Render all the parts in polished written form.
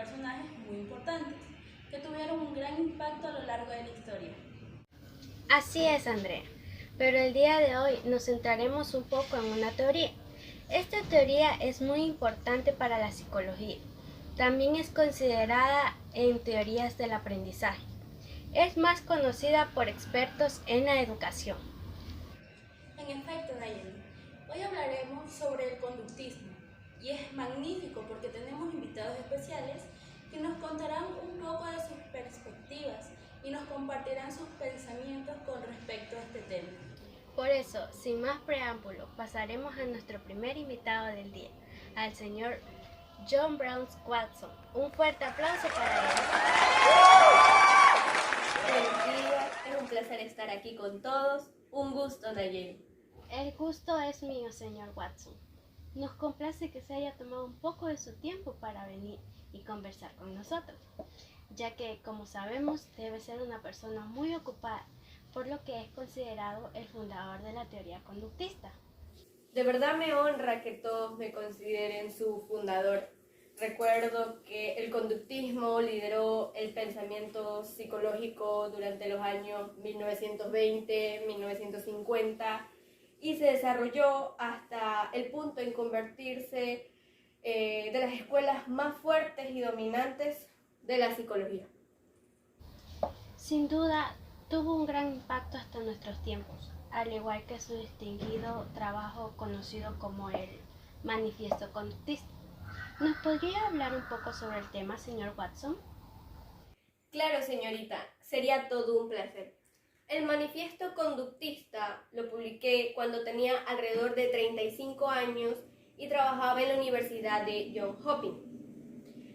personajes muy importantes que tuvieron un gran impacto a lo largo de la historia. Así es, Andrea. Pero el día de hoy nos centraremos un poco en una teoría. Esta teoría es muy importante para la psicología. También es considerada en teorías del aprendizaje. Es más conocida por expertos en la educación. En efecto, Nayeli, hoy hablaremos sobre el conductismo y es magnífico porque tenemos invitados especiales que nos contarán un poco de sus perspectivas y nos compartirán sus pensamientos con respecto a este tema. Por eso, sin más preámbulo, pasaremos a nuestro primer invitado del día, al señor John Brown Watson. Un fuerte aplauso para él. Buenos días, es un placer estar aquí con todos. Un gusto, Nayeli. El gusto es mío, señor Watson. Nos complace que se haya tomado un poco de su tiempo para venir y conversar con nosotros, ya que, como sabemos, debe ser una persona muy ocupada, por lo que es considerado el fundador de la teoría conductista. De verdad me honra que todos me consideren su fundador. Recuerdo que el conductismo lideró el pensamiento psicológico durante los años 1920, 1950 y se desarrolló hasta el punto en convertirse de las escuelas más fuertes y dominantes de la psicología. Sin duda, tuvo un gran impacto hasta nuestros tiempos, al igual que su distinguido trabajo conocido como el Manifiesto Conductista. ¿Nos podría hablar un poco sobre el tema, señor Watson? Claro, señorita, sería todo un placer. El manifiesto conductista lo publiqué cuando tenía alrededor de 35 años y trabajaba en la Universidad de Johns Hopkins.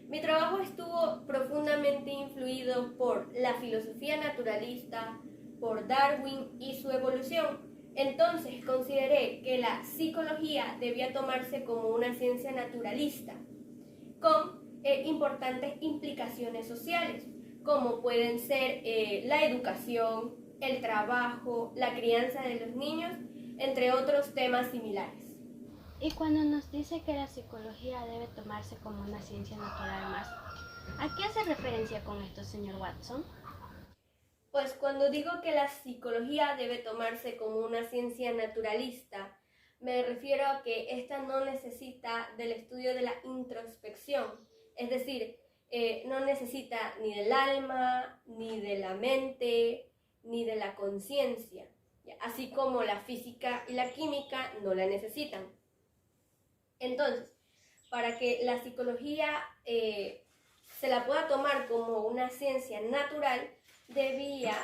Mi trabajo estuvo profundamente influido por la filosofía naturalista, por Darwin y su evolución. Entonces consideré que la psicología debía tomarse como una ciencia naturalista, con importantes implicaciones sociales, como pueden ser la educación, el trabajo, la crianza de los niños, entre otros temas similares. Y cuando nos dice que la psicología debe tomarse como una ciencia natural más, ¿a qué hace referencia con esto, señor Watson? Pues cuando digo que la psicología debe tomarse como una ciencia naturalista, me refiero a que ésta no necesita del estudio de la introspección, es decir, no necesita ni del alma, ni de la mente, ni de la conciencia, así como la física y la química no la necesitan. Entonces, para que la psicología se la pueda tomar como una ciencia natural, debía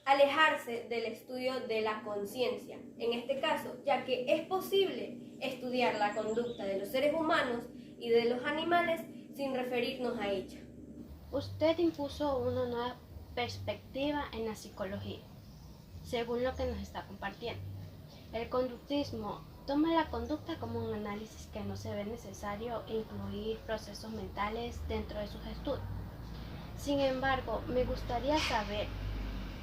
alejarse del estudio de la conciencia. En este caso, ya que es posible estudiar la conducta de los seres humanos y de los animales sin referirnos a ella. Usted impuso una nueva perspectiva en la psicología, según lo que nos está compartiendo. El conductismo toma la conducta como un análisis que no se ve necesario incluir procesos mentales dentro de sus estudios. Sin embargo, me gustaría saber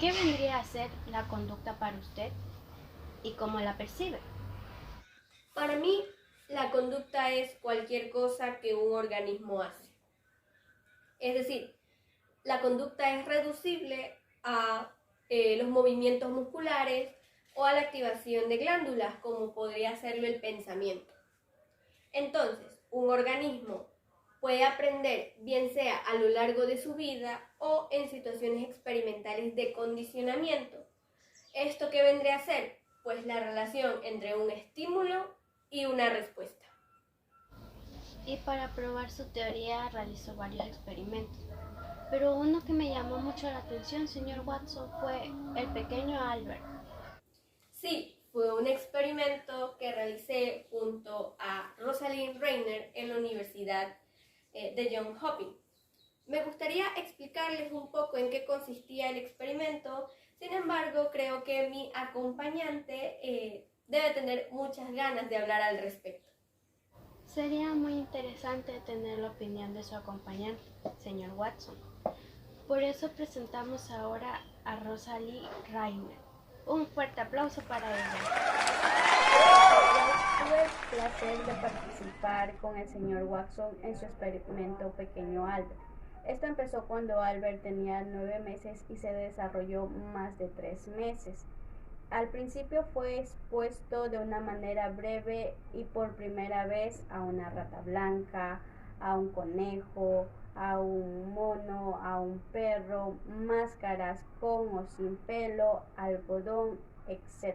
qué vendría a ser la conducta para usted y cómo la percibe. Para mí, la conducta es cualquier cosa que un organismo hace. Es decir, la conducta es reducible a los movimientos musculares o a la activación de glándulas, como podría hacerlo el pensamiento. Entonces, un organismo puede aprender, bien sea a lo largo de su vida o en situaciones experimentales de condicionamiento. ¿Esto qué vendría a ser? Pues la relación entre un estímulo y una respuesta. Y para probar su teoría realizó varios experimentos. Pero uno que me llamó mucho la atención, señor Watson, fue el pequeño Albert. Sí, fue un experimento que realicé junto a Rosalind Reiner en la Universidad de Johns Hopkins. Me gustaría explicarles un poco en qué consistía el experimento, sin embargo, creo que mi acompañante debe tener muchas ganas de hablar al respecto. Sería muy interesante tener la opinión de su acompañante, señor Watson. Por eso presentamos ahora a Rosalind Reiner. Un fuerte aplauso para ella. Tuve el placer de participar con el señor Watson en su experimento Pequeño Albert. Esto empezó cuando Albert tenía 9 meses y se desarrolló más de 3 meses. Al principio fue expuesto de una manera breve y por primera vez a una rata blanca, a un conejo, a un mono, a un perro, máscaras con o sin pelo, algodón, etc.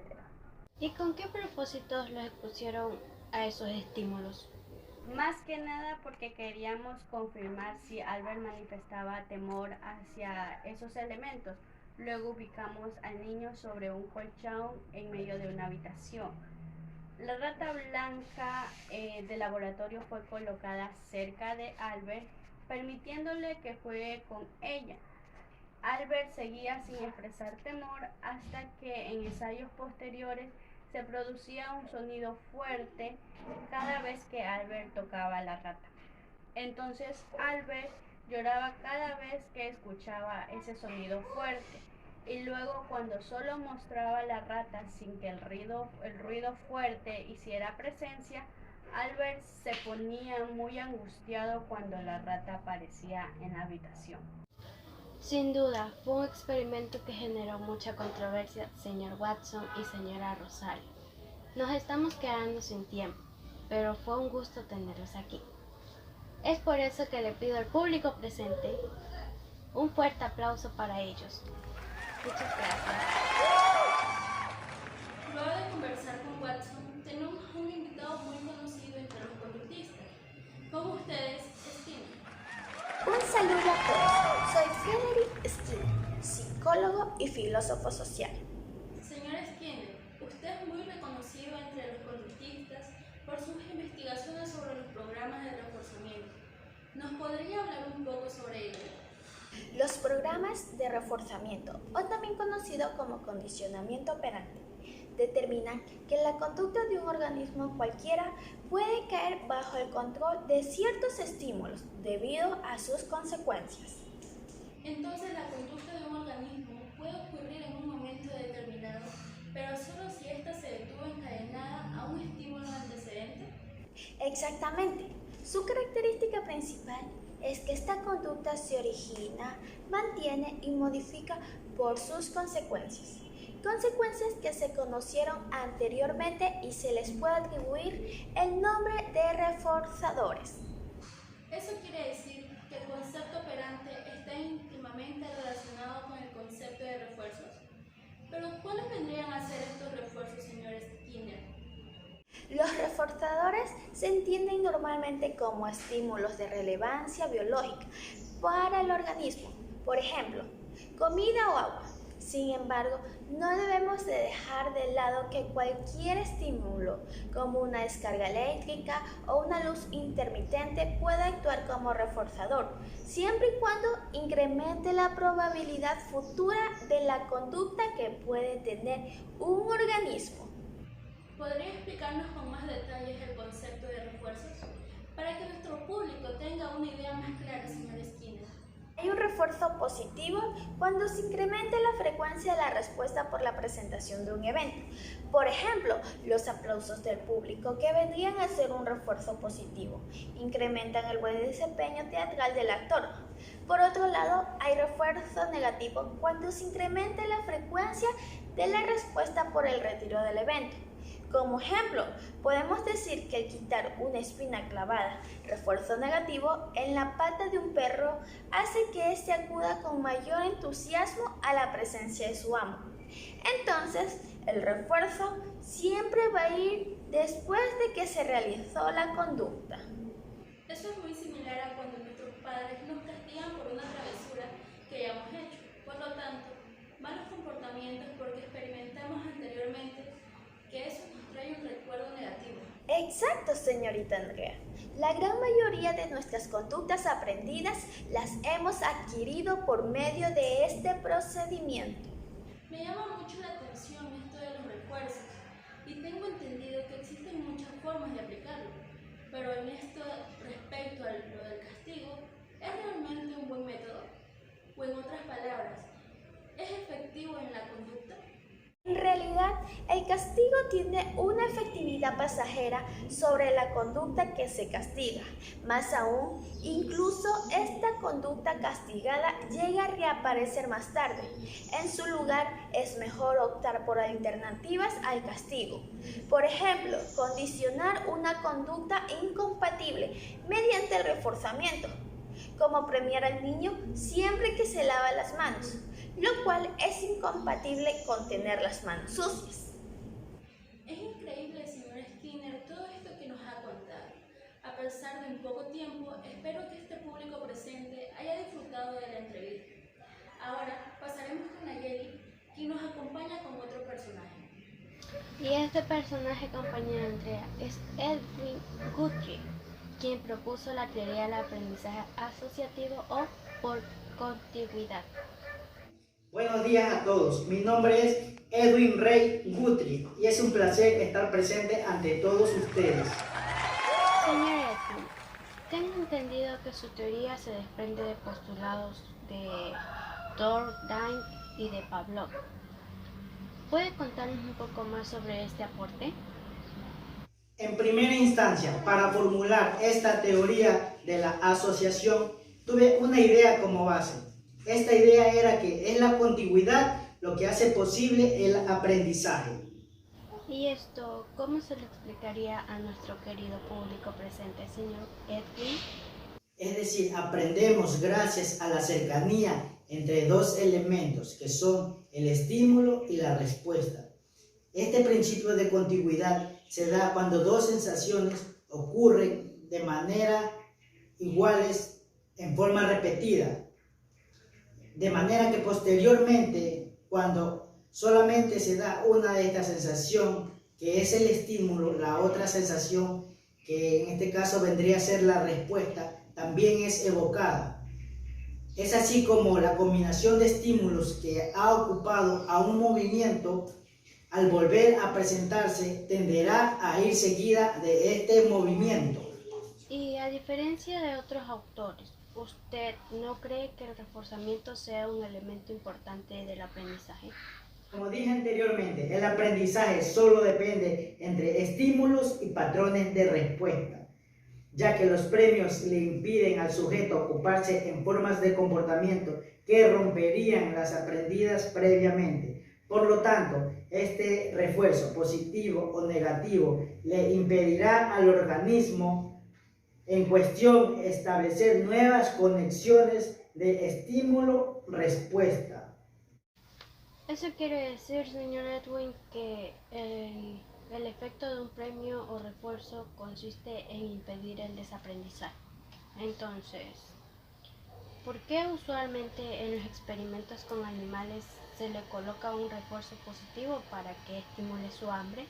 ¿Y con qué propósitos los expusieron a esos estímulos? Más que nada porque queríamos confirmar si Albert manifestaba temor hacia esos elementos. Luego ubicamos al niño sobre un colchón en medio de una habitación. La rata blanca del laboratorio fue colocada cerca de Albert, permitiéndole que juegue con ella. Albert seguía sin expresar temor hasta que en ensayos posteriores se producía un sonido fuerte cada vez que Albert tocaba a la rata. Entonces Albert lloraba cada vez que escuchaba ese sonido fuerte. Y luego cuando solo mostraba la rata sin que el ruido fuerte hiciera presencia, Albert se ponía muy angustiado cuando la rata aparecía en la habitación. Sin duda, fue un experimento que generó mucha controversia, señor Watson y señora Rosario. Nos estamos quedando sin tiempo, pero fue un gusto tenerlos aquí. Es por eso que le pido al público presente un fuerte aplauso para ellos. Muchas gracias. Luego de conversar con Watson, tenemos un invitado muy conocido entre los conductistas. Con ustedes, Skinner. Un saludo a todos. Soy Frederick Skinner, psicólogo y filósofo social. Señor Skinner, usted es muy reconocido entre los conductistas por sus investigaciones sobre los programas de reforzamiento. ¿Nos podría hablar un poco sobre ello? Los programas de reforzamiento, o también conocido como condicionamiento operante, determinan que la conducta de un organismo cualquiera puede caer bajo el control de ciertos estímulos debido a sus consecuencias. Entonces, la conducta de un organismo puede ocurrir en un momento determinado, pero solo si ésta se detuvo encadenada a un estímulo antecedente. Exactamente. Su característica principal es que esta conducta se origina, mantiene y modifica por sus consecuencias. Consecuencias que se conocieron anteriormente y se les puede atribuir el nombre de reforzadores. Eso quiere decir que el concepto operante está íntimamente relacionado con el concepto de refuerzos. Pero ¿cuáles vendrían a ser estos refuerzos, señor Skinner? Los reforzadores se entienden normalmente como estímulos de relevancia biológica para el organismo, por ejemplo, comida o agua. Sin embargo, no debemos de dejar de lado que cualquier estímulo, como una descarga eléctrica o una luz intermitente, puede actuar como reforzador, siempre y cuando incremente la probabilidad futura de la conducta que puede tener un organismo. ¿Podría explicarnos con más detalles el concepto de refuerzos? Para que nuestro público tenga una idea más clara, señor Skinner. Hay un refuerzo positivo cuando se incrementa la frecuencia de la respuesta por la presentación de un evento. Por ejemplo, los aplausos del público, que vendrían a ser un refuerzo positivo, incrementan el buen desempeño teatral del actor. Por otro lado, hay refuerzo negativo cuando se incrementa la frecuencia de la respuesta por el retiro del evento. Como ejemplo, podemos decir que el quitar una espina clavada, refuerzo negativo, en la pata de un perro hace que éste acuda con mayor entusiasmo a la presencia de su amo. Entonces, el refuerzo siempre va a ir después de que se realizó la conducta. Eso es muy similar a cuando nuestros padres nos castigan por una travesura que hayamos hecho. Por lo tanto, malos comportamientos porque experimentamos anteriormente que eso nos trae un recuerdo negativo. Exacto, señorita Andrea. La gran mayoría de nuestras conductas aprendidas las hemos adquirido por medio de este procedimiento. Me llama mucho la atención esto de los refuerzos y tengo entendido que existen muchas formas de aplicarlo, pero en esto respecto a lo del castigo, ¿es realmente un buen método? O en otras palabras, ¿es efectivo en la conducta? En castigo tiene una efectividad pasajera sobre la conducta que se castiga. Más aún, incluso esta conducta castigada llega a reaparecer más tarde. En su lugar, es mejor optar por alternativas al castigo. Por ejemplo, condicionar una conducta incompatible mediante el reforzamiento, como premiar al niño siempre que se lava las manos, lo cual es incompatible con tener las manos sucias. Es increíble, señor Skinner, todo esto que nos ha contado. A pesar de un poco tiempo, espero que este público presente haya disfrutado de la entrevista. Ahora pasaremos con Nayeli, quien nos acompaña con otro personaje. Y este personaje, compañera Andrea, es Edwin Guthrie, quien propuso la teoría del aprendizaje asociativo o por contigüidad. Buenos días a todos, mi nombre es Edwin Ray Guthrie y es un placer estar presente ante todos ustedes. Señor Edwin, tengo entendido que su teoría se desprende de postulados de Thorndike y de Pavlov. ¿Puede contarnos un poco más sobre este aporte? En primera instancia, para formular esta teoría de la asociación, tuve una idea como base. Esta idea era que es la contigüidad lo que hace posible el aprendizaje. ¿Y esto cómo se lo explicaría a nuestro querido público presente, señor Edwin? Es decir, aprendemos gracias a la cercanía entre dos elementos que son el estímulo y la respuesta. Este principio de contigüidad se da cuando dos sensaciones ocurren de manera iguales en forma repetida. De manera que posteriormente, cuando solamente se da una de estas sensaciones, que es el estímulo, la otra sensación, que en este caso vendría a ser la respuesta, también es evocada. Es así como la combinación de estímulos que ha ocupado a un movimiento, al volver a presentarse, tenderá a ir seguida de este movimiento. Y a diferencia de otros autores, ¿usted no cree que el reforzamiento sea un elemento importante del aprendizaje? Como dije anteriormente, el aprendizaje solo depende entre estímulos y patrones de respuesta, ya que los premios le impiden al sujeto ocuparse en formas de comportamiento que romperían las aprendidas previamente. Por lo tanto, este refuerzo positivo o negativo le impedirá al organismo en cuestión establecer nuevas conexiones de estímulo-respuesta. Eso quiere decir, señor Edwin, que el efecto de un premio o refuerzo consiste en impedir el desaprendizaje. Entonces, ¿por qué usualmente en los experimentos con animales se le coloca un refuerzo positivo para que estimule su hambre?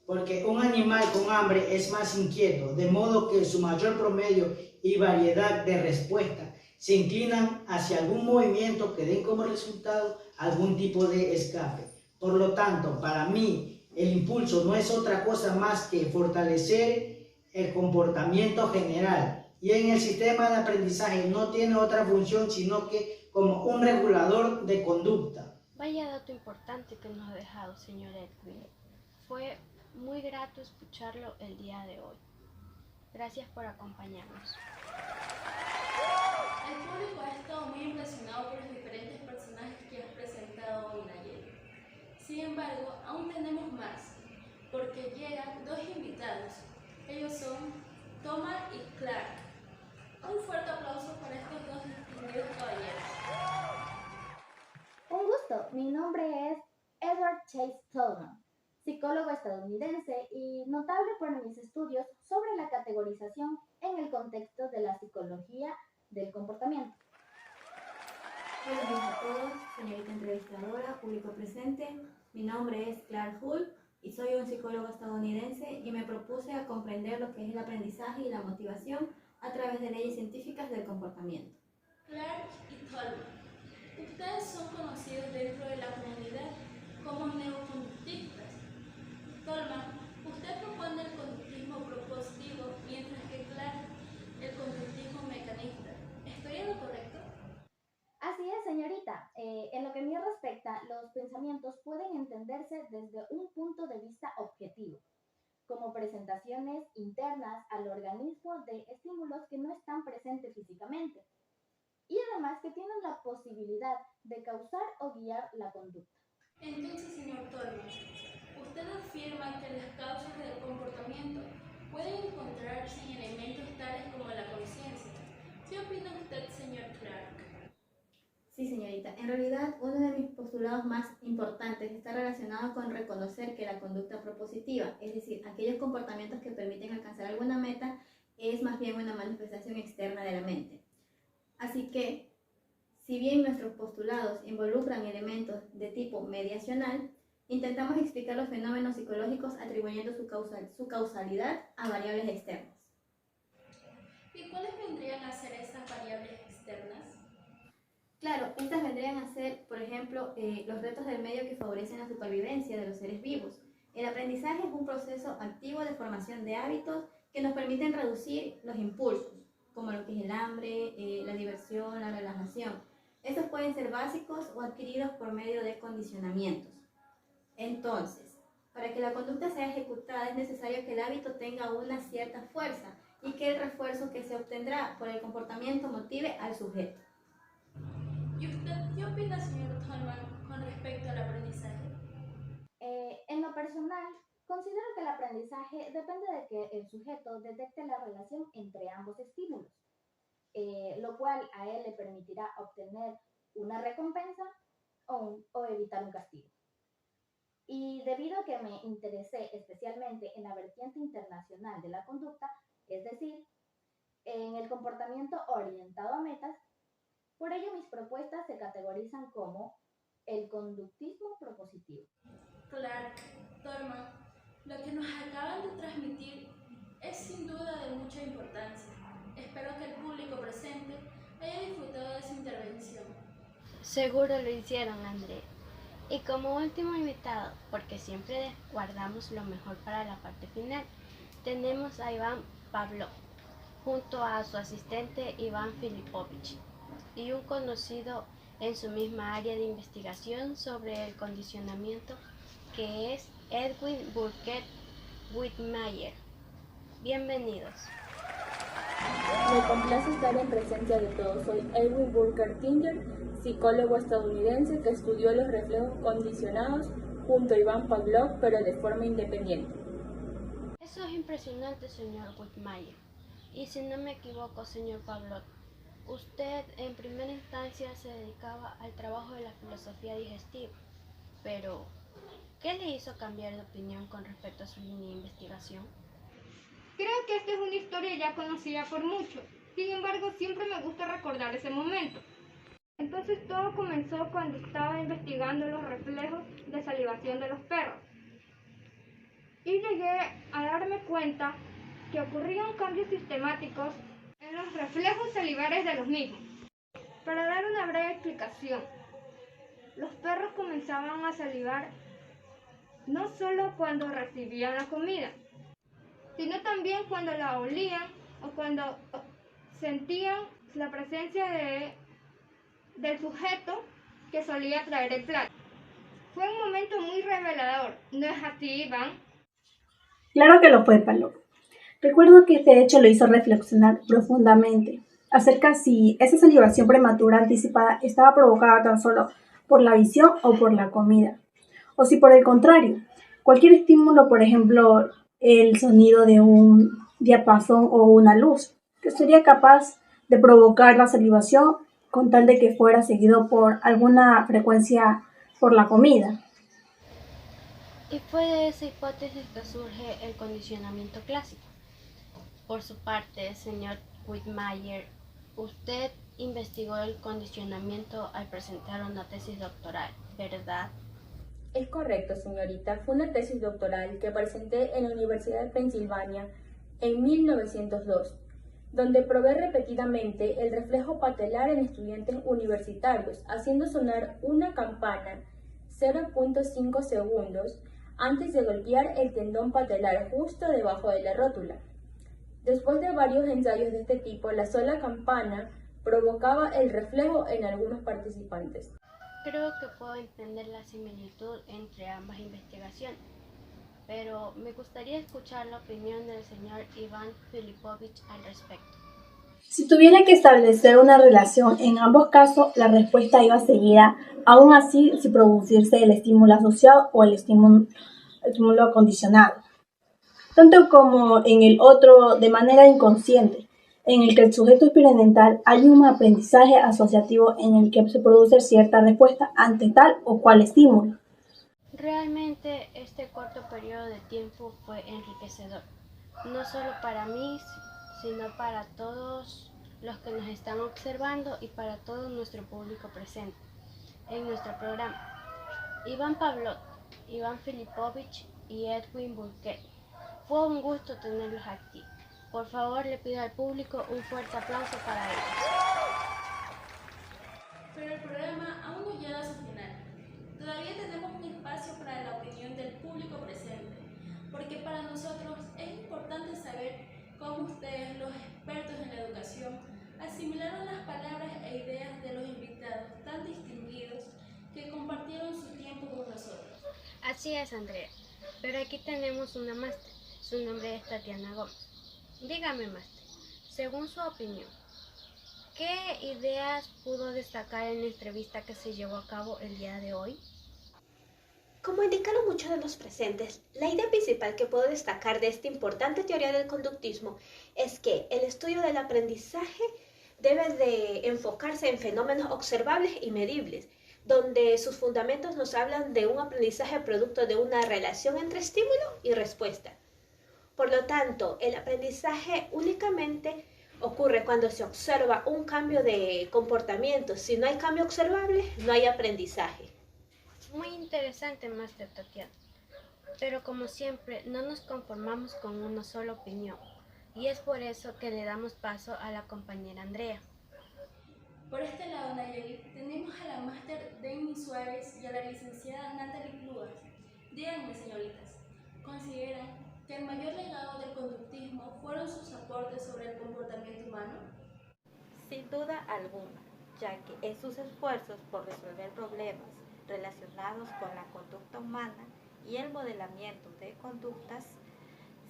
Porque un animal con hambre es más inquieto, de modo que su mayor promedio y variedad de respuestas se inclinan hacia algún movimiento que den como resultado algún tipo de escape. Por lo tanto, para mí, el impulso no es otra cosa más que fortalecer el comportamiento general, y en el sistema de aprendizaje no tiene otra función sino que como un regulador de conducta. Vaya dato importante que nos ha dejado, señor Edwin. Fue muy grato escucharlo el día de hoy. Gracias por acompañarnos. El público ha estado muy impresionado por los diferentes personajes que has presentado hoy, Nayeli. Sin embargo, aún tenemos más, porque llegan dos invitados. Ellos son Thomas y Clark. Un fuerte aplauso para estos dos distinguidos caballeros. Un gusto, mi nombre es Edward Chase Tolman, psicólogo estadounidense y notable por mis estudios sobre la categorización en el contexto de la psicología del comportamiento. Buenos días a todos, señorita entrevistadora, público presente. Mi nombre es Clark Hull y soy un psicólogo estadounidense y me propuse a comprender lo que es el aprendizaje y la motivación a través de leyes científicas del comportamiento. Clark y Tolman, ustedes son conocidos dentro de la comunidad como neoconductistas. Tolman, usted propone el conductismo propositivo, mientras que Clark el conductismo mecanista. ¿Estoy en lo correcto? Así es, señorita. En lo que me respecta, los pensamientos pueden entenderse desde un punto externas al organismo de estímulos que no están presentes físicamente y además que tienen la posibilidad de causar o guiar la conducta. Entonces, señor Tolman, usted afirma que las causas del comportamiento pueden encontrarse en elementos tales como la conciencia. ¿Qué opina usted, señor Clark? Sí, señorita. En realidad, uno de mis postulados más importantes está relacionado con reconocer que la conducta propositiva, es decir, aquellos comportamientos que permiten alcanzar alguna meta, es más bien una manifestación externa de la mente. Así que, si bien nuestros postulados involucran elementos de tipo mediacional, intentamos explicar los fenómenos psicológicos atribuyendo su causalidad a variables externas. ¿Y cuáles vendrían a ser esas variables externas? Claro, estas vendrían a ser, por ejemplo, los retos del medio que favorecen la supervivencia de los seres vivos. El aprendizaje es un proceso activo de formación de hábitos que nos permiten reducir los impulsos, como lo que es el hambre, la diversión, la relajación. Estos pueden ser básicos o adquiridos por medio de condicionamientos. Entonces, para que la conducta sea ejecutada es necesario que el hábito tenga una cierta fuerza y que el refuerzo que se obtendrá por el comportamiento motive al sujeto. ¿Y usted qué opina, señor Tolman, con respecto al aprendizaje? En lo personal, considero que el aprendizaje depende de que el sujeto detecte la relación entre ambos estímulos, lo cual a él le permitirá obtener una recompensa o evitar un castigo. Y debido a que me interesé especialmente en la vertiente internacional de la conducta, es decir, en el comportamiento orientado a metas, por ello mis propuestas se categorizan como el conductismo propositivo. Clark, Tolman, lo que nos acaban de transmitir es sin duda de mucha importancia. Espero que el público presente haya disfrutado de su intervención. Seguro lo hicieron, André. Y como último invitado, porque siempre guardamos lo mejor para la parte final, tenemos a Iván Pavlov, junto a su asistente Iván Filipovich, y un conocido en su misma área de investigación sobre el condicionamiento, que es Edwin Burkert Whitmire. Bienvenidos. Me complace estar en presencia de todos. Soy Edwin Burkert Tinger, psicólogo estadounidense que estudió los reflejos condicionados junto a Iván Pavlov, pero de forma independiente. Eso es impresionante, señor Whitmire. Y si no me equivoco, señor Pavlov, usted en primera instancia se dedicaba al trabajo de la filosofía digestiva, pero ¿qué le hizo cambiar de opinión con respecto a su línea de investigación? Creo que esta es una historia ya conocida por muchos, sin embargo siempre me gusta recordar ese momento. Entonces todo comenzó cuando estaba investigando los reflejos de salivación de los perros. Y llegué a darme cuenta que ocurrían cambios sistemáticos en los reflejos salivares de los mismos. Para dar una breve explicación, los perros comenzaban a salivar no solo cuando recibían la comida, sino también cuando la olían o cuando sentían la presencia del sujeto que solía traer el plato. Fue un momento muy revelador, ¿no es así, Iván? Claro que lo fue, Pablo. Recuerdo que este hecho lo hizo reflexionar profundamente acerca si esa salivación prematura anticipada estaba provocada tan solo por la visión o por la comida, o si por el contrario, cualquier estímulo, por ejemplo, el sonido de un diapasón o una luz, que sería capaz de provocar la salivación con tal de que fuera seguido por alguna frecuencia por la comida. Y fue de esa hipótesis que surge el condicionamiento clásico. Por su parte, señor Whitmire, usted investigó el condicionamiento al presentar una tesis doctoral, ¿verdad? Es correcto, señorita. Fue una tesis doctoral que presenté en la Universidad de Pensilvania en 1902, donde probé repetidamente el reflejo patelar en estudiantes universitarios, haciendo sonar una campana 0.5 segundos antes de golpear el tendón patelar justo debajo de la rótula. Después de varios ensayos de este tipo, la sola campana provocaba el reflejo en algunos participantes. Creo que puedo entender la similitud entre ambas investigaciones. pero me gustaría escuchar la opinión del señor Iván Filipovich al respecto. Si tuviera que establecer una relación en ambos casos, la respuesta iba seguida, aún así sin producirse el estímulo asociado o el estímulo condicionado. Tanto como en el otro, de manera inconsciente, en el que el sujeto experimental hay un aprendizaje asociativo en el que se produce cierta respuesta ante tal o cual estímulo. Realmente este corto periodo de tiempo fue enriquecedor, no solo para mí, sino para todos los que nos están observando y para todo nuestro público presente en nuestro programa. Iván Pavlov, Iván Filipovich y Edwin Burke. Fue un gusto tenerlos aquí. Por favor, le pido al público un fuerte aplauso para ellos. Pero el programa aún no llega a su final. Todavía tenemos un espacio para la opinión del público presente, porque para nosotros es importante saber cómo ustedes, los expertos en la educación, asimilaron las palabras e ideas de los invitados tan distinguidos que compartieron su tiempo con nosotros. Así es, Andrea. Pero aquí tenemos una máster. Su nombre es Tatiana Gómez. Dígame, máster, según su opinión, ¿qué ideas pudo destacar en la entrevista que se llevó a cabo el día de hoy? Como indicaron muchos de los presentes, la idea principal que puedo destacar de esta importante teoría del conductismo es que el estudio del aprendizaje debe de enfocarse en fenómenos observables y medibles, donde sus fundamentos nos hablan de un aprendizaje producto de una relación entre estímulo y respuesta. Por lo tanto, el aprendizaje únicamente ocurre cuando se observa un cambio de comportamiento. Si no hay cambio observable, no hay aprendizaje. Muy interesante, máster Tatiana. Pero como siempre, no nos conformamos con una sola opinión. Y es por eso que le damos paso a la compañera Andrea. Por este lado, Nayeli, tenemos a la máster Denny Suárez y a la licenciada Natalie Cluas. Díganme, señoritas, ¿consideran que el mayor legado del conductismo fueron sus aportes sobre el comportamiento humano? Sin duda alguna, ya que en sus esfuerzos por resolver problemas relacionados con la conducta humana y el modelamiento de conductas,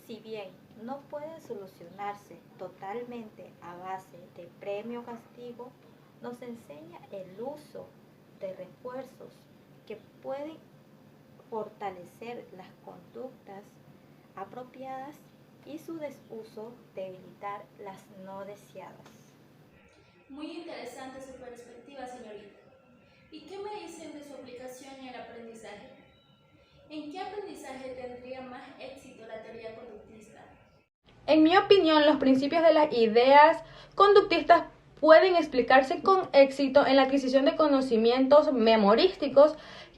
si bien no pueden solucionarse totalmente a base de premio o castigo, nos enseña el uso de refuerzos que pueden fortalecer las conductas apropiadas y su desuso debilitar las no deseadas. Muy interesante su perspectiva, señorita. ¿Y qué me dicen de su aplicación en el aprendizaje? ¿En qué aprendizaje tendría más éxito la teoría conductista? En mi opinión, los principios de las ideas conductistas pueden explicarse con éxito en la adquisición de conocimientos memorísticos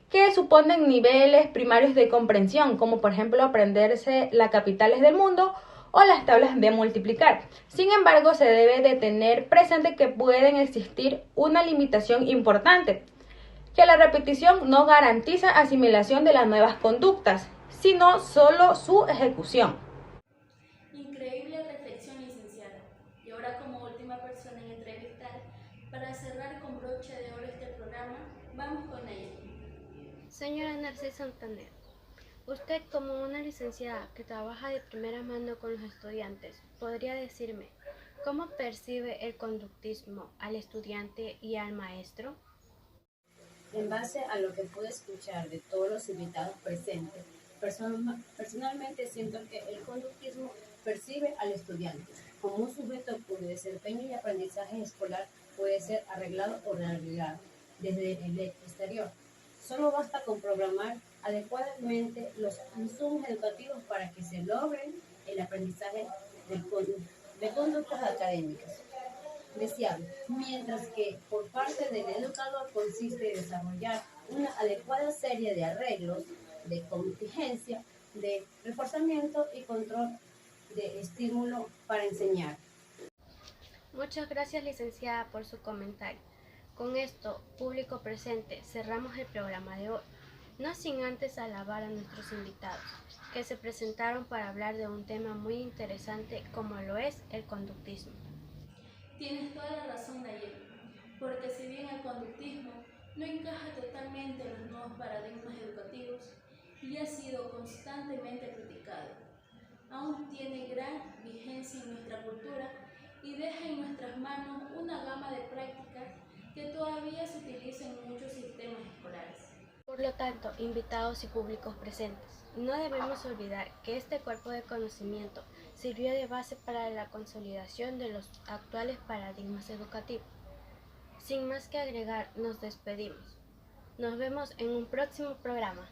que suponen niveles primarios de comprensión, como por ejemplo aprenderse las capitales del mundo o las tablas de multiplicar. Sin embargo, se debe de tener presente que pueden existir una limitación importante, que la repetición no garantiza asimilación de las nuevas conductas, sino solo su ejecución. Increíble reflexión, licenciada. Y ahora, como última persona en entrevistar, para cerrar con broche de oro este programa, vamos con ella. Señora Narcisa Santander, usted como una licenciada que trabaja de primera mano con los estudiantes, ¿podría decirme cómo percibe el conductismo al estudiante y al maestro? En base a lo que pude escuchar de todos los invitados presentes, personalmente siento que el conductismo percibe al estudiante como un sujeto cuyo desempeño y aprendizaje escolar puede ser arreglado o rearreglado desde el exterior. Solo basta con programar adecuadamente los insumos educativos para que se logre el aprendizaje de conductas académicas deseables, mientras que por parte del educador consiste en desarrollar una adecuada serie de arreglos de contingencia, de reforzamiento y control de estímulo para enseñar. Muchas gracias, licenciada, por su comentario. Con esto, público presente, cerramos el programa de hoy, no sin antes alabar a nuestros invitados, que se presentaron para hablar de un tema muy interesante como lo es el conductismo. Tienes toda la razón, Nayeli, porque si bien el conductismo no encaja totalmente en los nuevos paradigmas educativos, y ha sido constantemente criticado. Aún tiene gran vigencia en nuestra cultura y deja en nuestras manos una gama de prácticas que todavía se utilizan en muchos sistemas escolares. Por lo tanto, invitados y públicos presentes, no debemos olvidar que este cuerpo de conocimiento sirvió de base para la consolidación de los actuales paradigmas educativos. Sin más que agregar, nos despedimos. Nos vemos en un próximo programa.